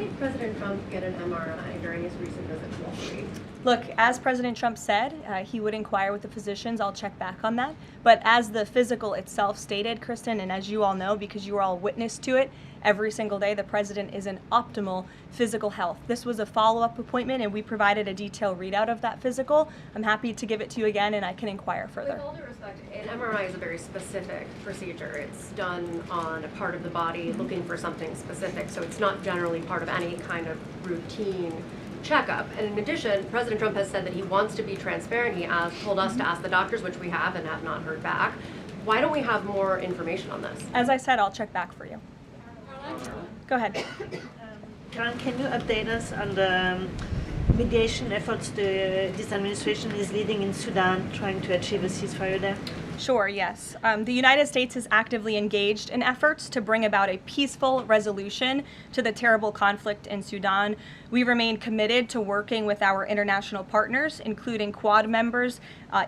did President Trump get an MRI during his recent visit to Wall Street? Look, as President Trump said, he would inquire with the physicians. I'll check back on that. But as the physical itself stated, Kristen, and as you all know, because you were all witness to it, every single day the president is in optimal physical health. This was a follow-up appointment, and we provided a detailed readout of that physical. I'm happy to give it to you again, and I can inquire further. With all due respect, an MRI is a very specific procedure. It's done on a part of the body looking for something specific, so it's not generally part of any kind of routine checkup. And in addition, President Trump has said that he wants to be transparent. He told us to ask the doctors, which we have and have not heard back. Why don't we have more information on this? As I said, I'll check back for you. Go ahead. Karoline, can you update us on the mediation efforts this administration is leading in Sudan, trying to achieve a ceasefire there? Sure, yes. The United States is actively engaged in efforts to bring about a peaceful resolution to the terrible conflict in Sudan. We remain committed to working with our international partners, including Quad members,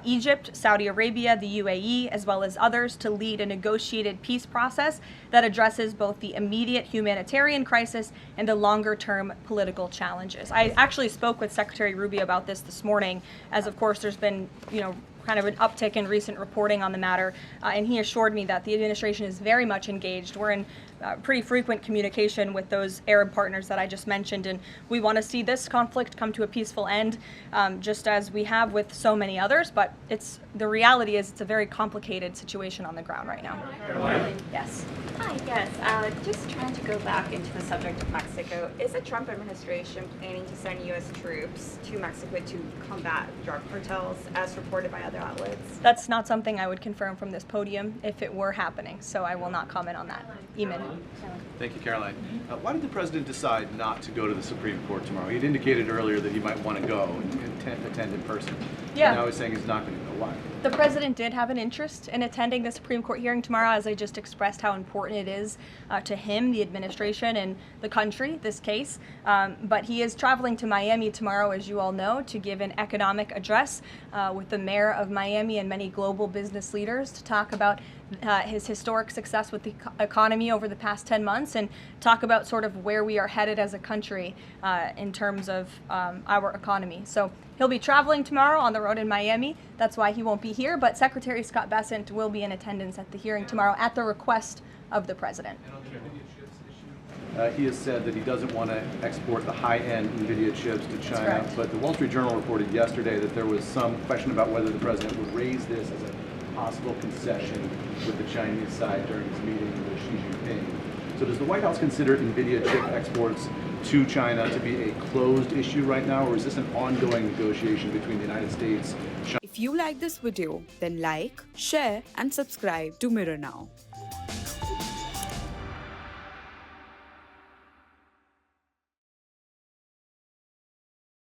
Egypt, Saudi Arabia, the UAE, as well as others, to lead a negotiated peace process that addresses both the immediate humanitarian crisis and the longer-term political challenges. I actually spoke with Secretary Rubio about this morning, as of course there's been, kind of an uptick in recent reporting on the matter, and he assured me that the administration is very much engaged. We're in pretty frequent communication with those Arab partners that I just mentioned, and we want to see this conflict come to a peaceful end, just as we have with so many others, but the reality is it's a very complicated situation on the ground right now. Karoline? Yes. Hi, yes. Just trying to go back into the subject of Mexico. Is the Trump administration planning to send U.S. troops to Mexico to combat drug cartels, as reported by other outlets? That's not something I would confirm from this podium if it were happening, so I will not comment on that. Eamon. Thank you, Karoline. Why did the president decide not to go to the Supreme Court tomorrow? He'd indicated earlier that he might want to go and attend in person. Yeah. And now he's saying he's not going to go. Why? The president did have an interest in attending the Supreme Court hearing tomorrow, as I just expressed how important it is to him, the administration, and the country, this case. But he is traveling to Miami tomorrow, as you all know, to give an economic address with the mayor of Miami and many global business leaders to talk about his historic success with the economy over the past 10 months and talk about sort of where we are headed as a country in terms of our economy. So he'll be traveling tomorrow on the road in Miami. That's why he won't be here, but Secretary Scott Bessent will be in attendance at the hearing tomorrow at the request of the president. He has said that he doesn't want to export the high-end NVIDIA chips to China, correct. but the Wall Street Journal reported yesterday that there was some question about whether the president would raise this as a possible concession with the Chinese side during his meeting with Xi Jinping. So does the White House consider NVIDIA chip exports to China to be a closed issue right now, or is this an ongoing negotiation between the United States, China? If you like this video, then like, share and subscribe to Mirror Now.